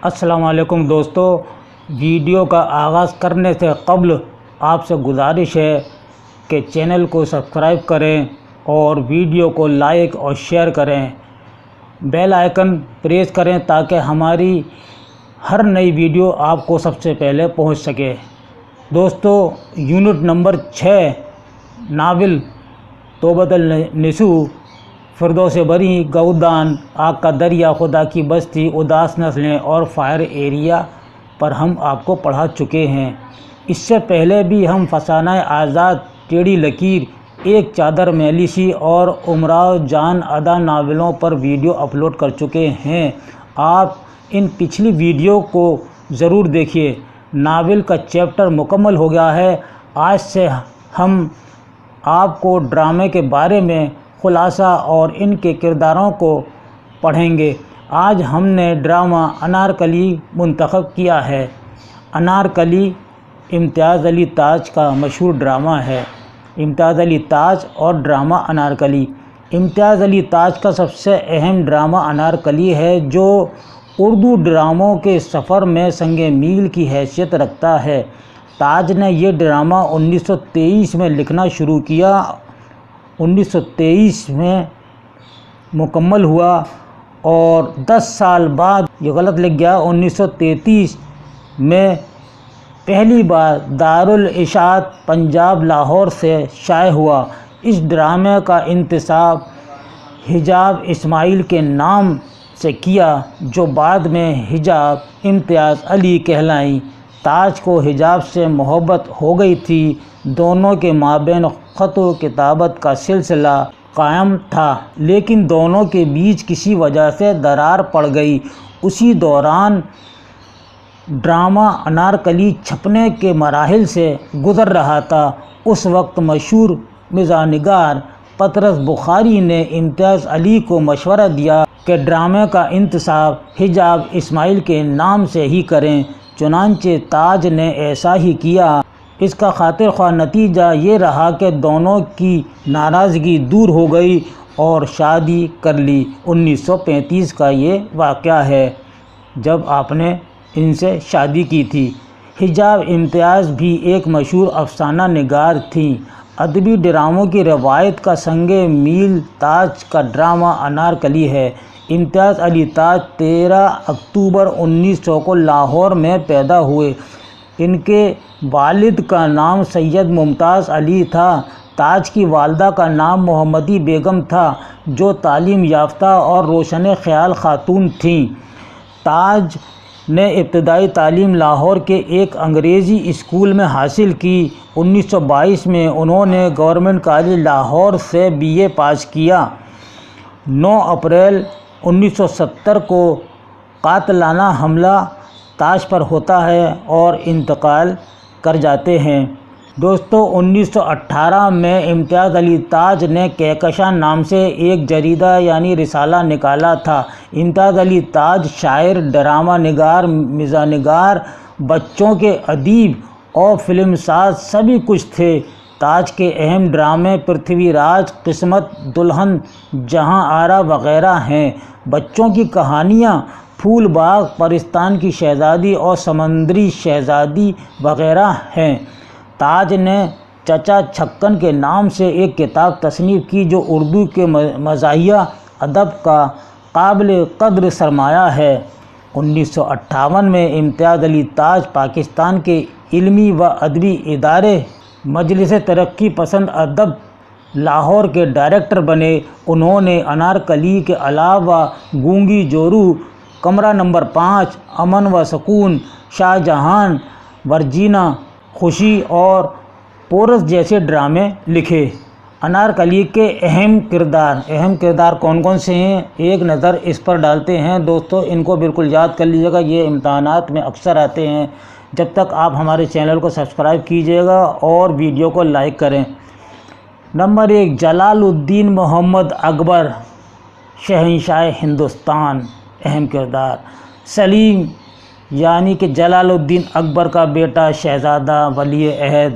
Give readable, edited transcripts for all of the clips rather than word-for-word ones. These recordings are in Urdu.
السلام علیکم دوستو، ویڈیو کا آغاز کرنے سے قبل آپ سے گزارش ہے کہ چینل کو سبسکرائب کریں اور ویڈیو کو لائک اور شیئر کریں، بیل آئیکن پریس کریں تاکہ ہماری ہر نئی ویڈیو آپ کو سب سے پہلے پہنچ سکے۔ دوستو، یونٹ نمبر 6 ناول توبۃ النسوء، فردوس بری، گودان، آگ کا دریا، خدا کی بستی، اداس نسلیں اور فائر ایریا پر ہم آپ کو پڑھا چکے ہیں۔ اس سے پہلے بھی ہم فسانہ آزاد، ٹیڑھی لکیر، ایک چادر میلی سی اور امراؤ جان ادا ناولوں پر ویڈیو اپلوڈ کر چکے ہیں۔ آپ ان پچھلی ویڈیو کو ضرور دیکھیے۔ ناول کا چیپٹر مکمل ہو گیا ہے۔ آج سے ہم آپ کو ڈرامے کے بارے میں خلاصہ اور ان کے کرداروں کو پڑھیں گے۔ آج ہم نے ڈرامہ انارکلی منتخب کیا ہے۔ انارکلی امتیاز علی تاج کا مشہور ڈرامہ ہے۔ امتیاز علی تاج اور ڈرامہ انارکلی۔ امتیاز علی تاج کا سب سے اہم ڈرامہ انارکلی ہے، جو اردو ڈراموں کے سفر میں سنگ میل کی حیثیت رکھتا ہے۔ تاج نے یہ ڈرامہ 1923 میں لکھنا شروع کیا، 1923 میں مکمل ہوا اور 10 سال بعد 1933 میں پہلی بار دارالاشاعت پنجاب لاہور سے شائع ہوا۔ اس ڈرامے کا انتساب حجاب اسماعیل کے نام سے کیا، جو بعد میں حجاب امتیاز علی کہلائیں۔ تاج کو حجاب سے محبت ہو گئی تھی۔ دونوں کے مابین خط و کتابت کا سلسلہ قائم تھا، لیکن دونوں کے بیچ کسی وجہ سے درار پڑ گئی۔ اسی دوران ڈرامہ انارکلی چھپنے کے مراحل سے گزر رہا تھا۔ اس وقت مشہور مزاح نگار پطرس بخاری نے امتیاز علی کو مشورہ دیا کہ ڈرامے کا انتساب حجاب اسماعیل کے نام سے ہی کریں۔ چنانچہ تاج نے ایسا ہی کیا۔ اس کا خاطر خواہ نتیجہ یہ رہا کہ دونوں کی ناراضگی دور ہو گئی اور شادی کر لی۔ 1935 کا یہ واقعہ ہے، جب آپ نے ان سے شادی کی تھی۔ حجاب امتیاز بھی ایک مشہور افسانہ نگار تھیں۔ ادبی ڈراموں کی روایت کا سنگ میل تاج کا ڈرامہ انارکلی ہے۔ امتیاز علی تاج 13 اکتوبر 1900 کو لاہور میں پیدا ہوئے۔ ان کے والد کا نام سید ممتاز علی تھا۔ تاج کی والدہ کا نام محمدی بیگم تھا، جو تعلیم یافتہ اور روشن خیال خاتون تھیں۔ تاج نے ابتدائی تعلیم لاہور کے ایک انگریزی اسکول میں حاصل کی۔ 1922 میں انہوں نے گورنمنٹ کالج لاہور سے BA پاس کیا۔ 9 اپریل 1970 کو قاتلانہ حملہ تاج پر ہوتا ہے اور انتقال کر جاتے ہیں۔ دوستو، 1918 میں امتیاز علی تاج نے کہکشاں نام سے ایک جریدہ یعنی رسالہ نکالا تھا۔ امتیاز علی تاج شاعر، ڈرامہ نگار، مزاح نگار، بچوں کے ادیب اور فلم ساز سبھی کچھ تھے۔ تاج کے اہم ڈرامے پرتھوی راج، قسمت، دلہن جہاں آرا وغیرہ ہیں۔ بچوں کی کہانیاں پھول باغ، پرستان کی شہزادی اور سمندری شہزادی وغیرہ ہیں۔ تاج نے چچا چھکن کے نام سے ایک کتاب تصنیف کی، جو اردو کے مزاحیہ ادب کا قابل قدر سرمایہ ہے۔ 1958 میں امتیاز علی تاج پاکستان کے علمی و ادبی ادارے مجلس ترقی پسند ادب لاہور کے ڈائریکٹر بنے۔ انہوں نے انارکلی کے علاوہ گونگی جورو، کمرہ نمبر 5، امن و سکون، شاہجہان، ورجینا، خوشی اور پورس جیسے ڈرامے لکھے۔ انارکلی کے اہم کردار کون کون سے ہیں، ایک نظر اس پر ڈالتے ہیں۔ دوستو، ان کو بالکل یاد کر لیجیے گا، یہ امتحانات میں اکثر آتے ہیں۔ جب تک آپ ہمارے چینل کو سبسکرائب کیجیے گا اور ویڈیو کو لائک کریں۔ نمبر 1، جلال الدین محمد اکبر، شہنشاہ ہندوستان۔ اہم کردار سلیم، یعنی کہ جلال الدین اکبر کا بیٹا، شہزادہ ولی عہد۔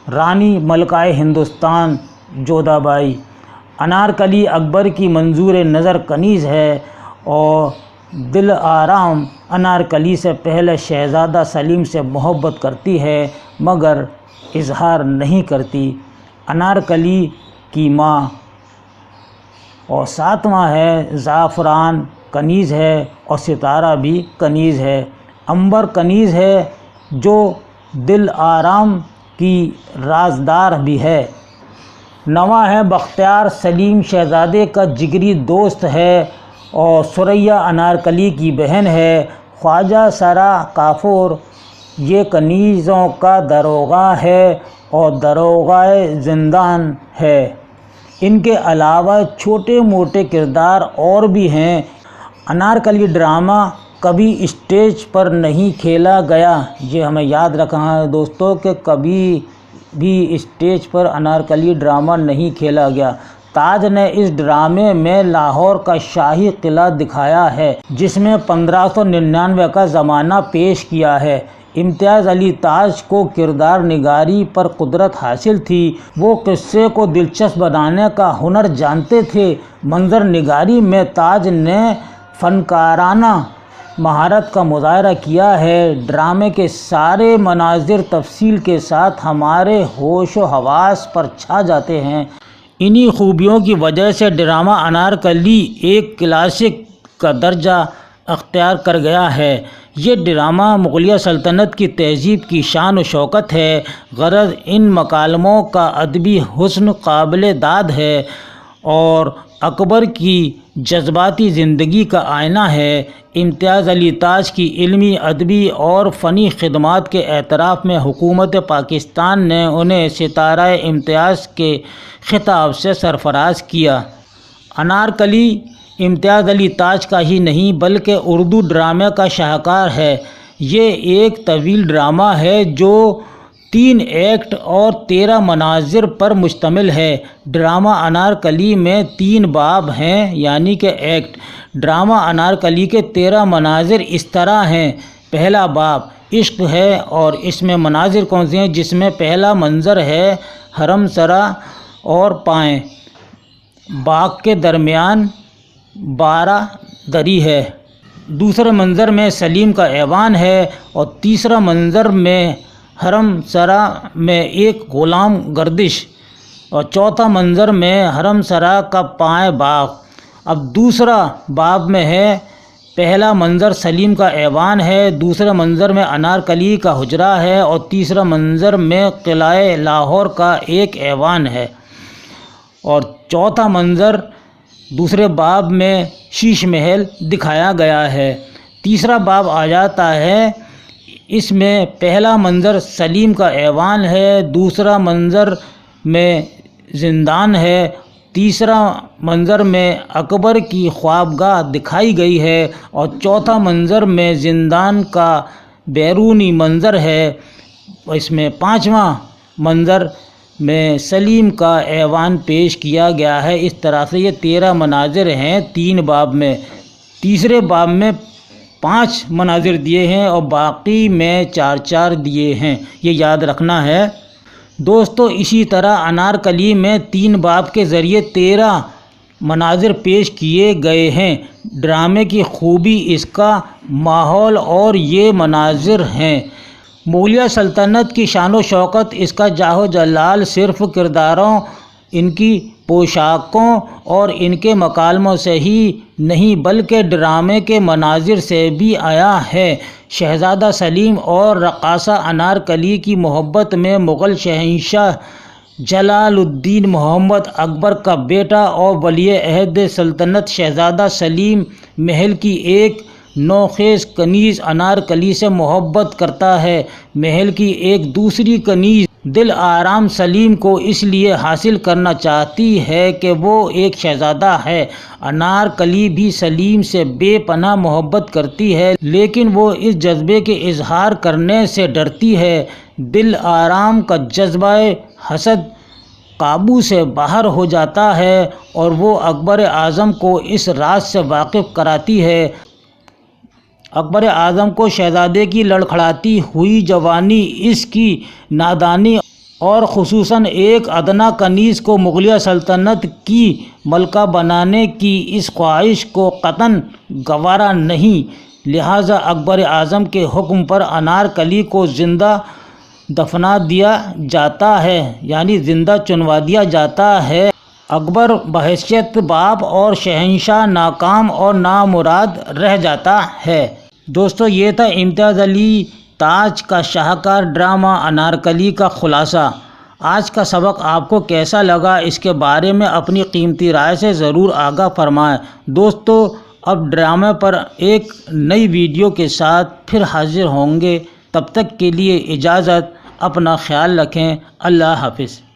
رانی ملکہ ہندوستان جودھا بائی۔ انارکلی اکبر کی منظور نظر کنیز ہے اور دل آرام انارکلی سے پہلے شہزادہ سلیم سے محبت کرتی ہے مگر اظہار نہیں کرتی۔ انارکلی کی ماں اور ساتواں ہے زعفران کنیز ہے اور ستارہ بھی کنیز ہے۔ عنبر کنیز ہے جو دل آرام کی رازدار بھی ہے۔ نواں ہے بختیار سلیم شہزادے کا جگری دوست ہے اور ثریا انارکلی کی بہن ہے۔ خواجہ سرا کافور یہ کنیزوں کا داروغہ ہے اور داروغۂ زندان ہے۔ ان کے علاوہ چھوٹے موٹے کردار اور بھی ہیں۔ انارکلی ڈرامہ کبھی اسٹیج پر نہیں کھیلا گیا۔ یہ ہمیں یاد رکھنا ہے دوستوں کہ کبھی بھی اسٹیج پر انارکلی ڈرامہ نہیں کھیلا گیا۔ تاج نے اس ڈرامے میں لاہور کا شاہی قلعہ دکھایا ہے جس میں 1599 کا زمانہ پیش کیا ہے۔ امتیاز علی تاج کو کردار نگاری پر قدرت حاصل تھی۔ وہ قصے کو دلچسپ بنانے کا ہنر جانتے تھے۔ منظر نگاری میں تاج نے فنکارانہ مہارت کا مظاہرہ کیا ہے۔ ڈرامے کے سارے مناظر تفصیل کے ساتھ ہمارے ہوش و حواس پر چھا جاتے ہیں۔ انہی خوبیوں کی وجہ سے ڈرامہ انارکلی ایک کلاسک کا درجہ اختیار کر گیا ہے۔ یہ ڈرامہ مغلیہ سلطنت کی تہذیب کی شان و شوکت ہے۔ غرض ان مکالموں کا ادبی حسن قابل داد ہے اور اکبر کی جذباتی زندگی کا آئینہ ہے۔ امتیاز علی تاج کی علمی، ادبی اور فنی خدمات کے اعتراف میں حکومت پاکستان نے انہیں ستارہ امتیاز کے خطاب سے سرفراز کیا۔ انارکلی امتیاز علی تاج کا ہی نہیں بلکہ اردو ڈرامے کا شاہکار ہے۔ یہ ایک طویل ڈرامہ ہے جو 3 ایکٹ اور 13 مناظر پر مشتمل ہے۔ ڈرامہ انارکلی میں 3 باب ہیں یعنی کہ ایکٹ۔ ڈرامہ انارکلی کے 13 مناظر اس طرح ہیں۔ پہلا باب عشق ہے اور اس میں مناظر کون سے ہیں جس میں پہلا منظر ہے حرم سرا اور پائیں باغ کے درمیان 12 دری ہے۔ دوسرے منظر میں سلیم کا ایوان ہے اور تیسرا منظر میں حرم سرا میں ایک غلام گردش اور چوتھا منظر میں حرم سرا کا پائیں باغ۔ اب دوسرا باب میں ہے پہلا منظر سلیم کا ایوان ہے، دوسرے منظر میں انارکلی کا حجرہ ہے اور تیسرا منظر میں قلعہ لاہور کا ایک ایوان ہے اور چوتھا منظر دوسرے باب میں شیش محل دکھایا گیا ہے۔ تیسرا باب آ جاتا ہے، اس میں پہلا منظر سلیم کا ایوان ہے، دوسرا منظر میں زندان ہے، تیسرا منظر میں اکبر کی خوابگاہ دکھائی گئی ہے اور چوتھا منظر میں زندان کا بیرونی منظر ہے۔ اس میں پانچواں منظر میں سلیم کا ایوان پیش کیا گیا ہے۔ اس طرح سے یہ 13 مناظر ہیں 3 باب میں۔ تیسرے باب میں 5 مناظر دیے ہیں اور باقی میں 4 دیے ہیں، یہ یاد رکھنا ہے دوستو۔ اسی طرح انارکلی میں 3 باب کے ذریعے 13 مناظر پیش کیے گئے ہیں۔ ڈرامے کی خوبی اس کا ماحول اور یہ مناظر ہیں۔ مغلیہ سلطنت کی شان و شوکت، اس کا جاہ و جلال صرف کرداروں، ان کی پوشاکوں اور ان کے مکالموں سے ہی نہیں بلکہ ڈرامے کے مناظر سے بھی آیا ہے۔ شہزادہ سلیم اور رقاصہ انارکلی کی محبت میں مغل شہنشاہ جلال الدین محمد اکبر کا بیٹا اور ولی عہد سلطنت شہزادہ سلیم محل کی ایک نوخیز کنیز انارکلی سے محبت کرتا ہے۔ محل کی ایک دوسری کنیز دل آرام سلیم کو اس لیے حاصل کرنا چاہتی ہے کہ وہ ایک شہزادہ ہے۔ انارکلی بھی سلیم سے بے پناہ محبت کرتی ہے لیکن وہ اس جذبے کے اظہار کرنے سے ڈرتی ہے۔ دل آرام کا جذبہ حسد قابو سے باہر ہو جاتا ہے اور وہ اکبر اعظم کو اس راز سے واقف کراتی ہے۔ اکبر اعظم کو شہزادے کی لڑکھڑاتی ہوئی جوانی، اس کی نادانی اور خصوصاً ایک ادنا کنیز کو مغلیہ سلطنت کی ملکہ بنانے کی اس خواہش کو قطعاً گوارا نہیں، لہٰذا اکبر اعظم کے حکم پر انارکلی کو زندہ دفنا دیا جاتا ہے، یعنی زندہ چنوا دیا جاتا ہے۔ اکبر بحیثیت باپ اور شہنشاہ ناکام اور نامراد رہ جاتا ہے۔ دوستو، یہ تھا امتیاز علی تاج کا شاہکار ڈرامہ انارکلی کا خلاصہ۔ آج کا سبق آپ کو کیسا لگا، اس کے بارے میں اپنی قیمتی رائے سے ضرور آگاہ فرمائیں۔ دوستو، اب ڈرامے پر ایک نئی ویڈیو کے ساتھ پھر حاضر ہوں گے، تب تک کے لیے اجازت، اپنا خیال رکھیں، اللہ حافظ۔